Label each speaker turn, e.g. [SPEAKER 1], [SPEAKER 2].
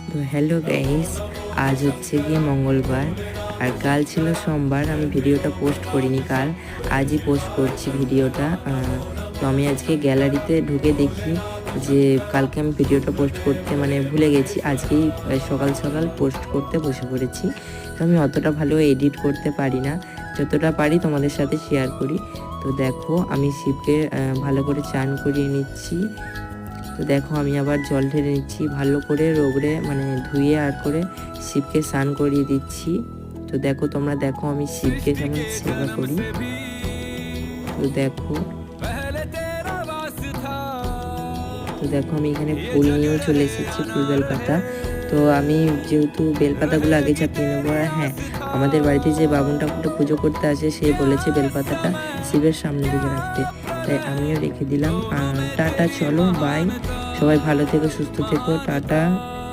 [SPEAKER 1] তো hello guys, আজ হচ্ছে গিয়ে মঙ্গলবার আর কাল ছিল সোমবার। আমি ভিডিওটা পোস্ট করিনি, কাল আজই পোস্ট করছি ভিডিওটা। তো আমি আজকে গ্যালারিতে ঢুকে দেখি যে কালকে আমি ভিডিওটা পোস্ট করতে ভুলে গেছি, আজকেই সকাল সকাল পোস্ট করতে বসে পড়েছি। তো আমি অতটা ভালো এডিট করতে পারি না, যতটা পারি তোমাদের সাথে শেয়ার করি। তো দেখো আমি শিবকে ভালো করে চান করিয়ে নিচ্ছি। তো দেখো আমি আবার জল ঢেলে নিচ্ছি ভালো করে, রোগড়ে ধুয়ে আর করে শিবকে স্নান করিয়ে দিচ্ছি। তো দেখো তোমরা দেখো আমি শিবকে কেমন সেবা করি। তো দেখো আমি এখানে ফুল নিয়েও চলে এসেছি, ফুল বেলপাতা। তো আমি যেহেতু বেলপাতাগুলো আগে চাপিয়ে নেবো, আর হ্যাঁ, আমাদের বাড়িতে যে বামুন ঠাকুরটা পুজো করতে আসে সে বলেছে বেলপাতাটা শিবের সামনে দিকে রাখতে, তাই আমিও রেখে দিলাম। টাটা, চলো বাই, সবাই ভালো থেকো, সুস্থ থেকো, টাটা।